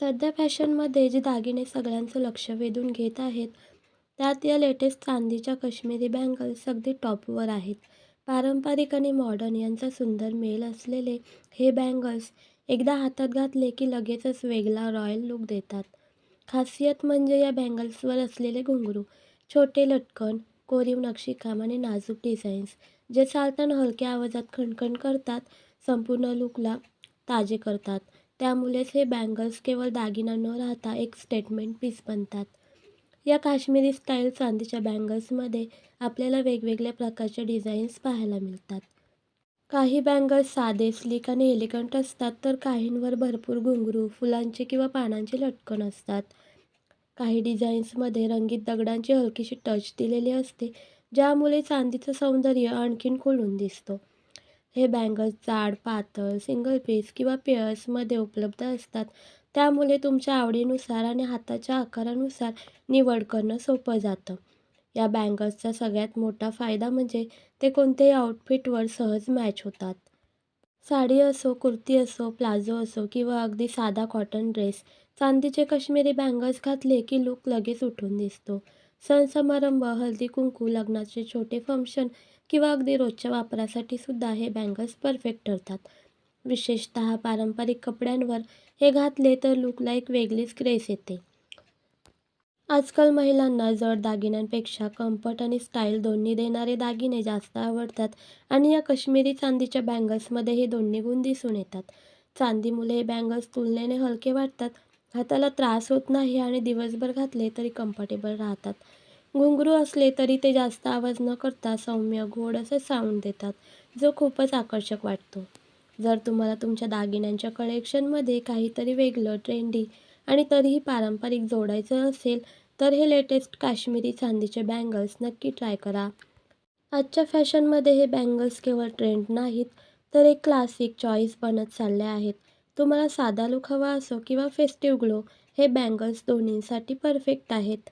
सध्या फॅशनमध्ये जे दागिने सगळ्यांचं लक्ष वेधून घेत आहेत, त्यात या लेटेस्ट चांदीच्या काश्मिरी बँगल्स अगदी टॉपवर आहेत. पारंपरिक आणि मॉडर्न यांचा सुंदर मेल असलेले हे बँगल्स एकदा हातात घातले की लगेचच वेगळा रॉयल लुक देतात. खासियत म्हणजे या बँगल्सवर असलेले घुंगरू, छोटे लटकन, कोरीव नक्षीकाम आणि नाजूक डिझाईन्स जे चालताना हलक्या आवाजात खणखण करतात, संपूर्ण लुकला ताजे करतात. त्यामुळेच हे बँगल्स केवळ दागिना न राहता एक स्टेटमेंट पीस बनतात. या काश्मिरी स्टाईल चांदीच्या बँगल्समध्ये आपल्याला वेगवेगळ्या प्रकारच्या डिझाईन्स पाहायला मिळतात. काही बँगल्स साधे, स्लिक आणि एलिगंट असतात, तर काहींवर भरपूर घुंगरू, फुलांचे किंवा पानांचे लटकन असतात. काही डिझाईन्समध्ये रंगीत दगडांची हलकीशी टच दिलेली असते, ज्यामुळे चांदीचं सौंदर्य आणखीन खुलून दिसतं. हे बँगल्स जाड, पातळ, सिंगल पीस किंवा पेअर्समध्ये उपलब्ध असतात. त्यामुळे तुमच्या आवडीनुसार आणि हाताच्या आकारानुसार निवड करणं सोपं जातं. या बँगल्सचा सगळ्यात मोठा फायदा म्हणजे ते कोणत्याही आउटफिटवर सहज मॅच होतात. साडी असो, कुर्ती असो, प्लाझो असो किंवा अगदी साधा कॉटन ड्रेस, चांदीचे काश्मिरी बँगल्स घातले की लूक लगेच उठून दिसतो. सण समारंभ, हळदी-कुंकू, लग्नाचे छोटे फंक्शन किंवा अगदी रोजच्या वापरासाठी सुद्धा हे बँगल्स परफेक्ट ठरतात. विशेषतः पारंपरिक कपड्यांवर हे घातले तर लूकला एक वेगळीच ग्रेस येते. आजकाल महिलांना जड दागिन्यांपेक्षा कम्फर्ट आणि स्टाईल दोन्ही देणारे दागिने जास्त आवडतात आणि या काश्मिरी चांदीच्या बँगल्समध्ये हे दोन्ही गुण दिसून येतात. चांदीमुळे हे बँगल्स तुलनेने हलके वाटतात, हाताला त्रास होत नाही आणि दिवसभर घातले तरी कम्फर्टेबल राहतात. घुंगरू असले तरी ते जास्त आवाज न करता सौम्य, गोड असं साऊंड देतात, जो खूपच आकर्षक वाटतो. जर तुम्हाला तुमच्या दागिन्यांच्या कलेक्शनमध्ये काहीतरी वेगळं, ट्रेंडी आणि तरीही पारंपरिक जोडायचं असेल, तर हे लेटेस्ट काश्मिरी चांदीचे बँगल्स नक्की ट्राय करा. आजच्या फॅशनमध्ये हे बँगल्स केवळ ट्रेंड नाहीत, तर एक क्लासिक चॉईस बनत चालले आहेत. तुम्हाला साधा लूक हवा असो किंवा फेस्टिव्ह ग्लो, हे बँगल्स दोन्हींसाठी परफेक्ट आहेत.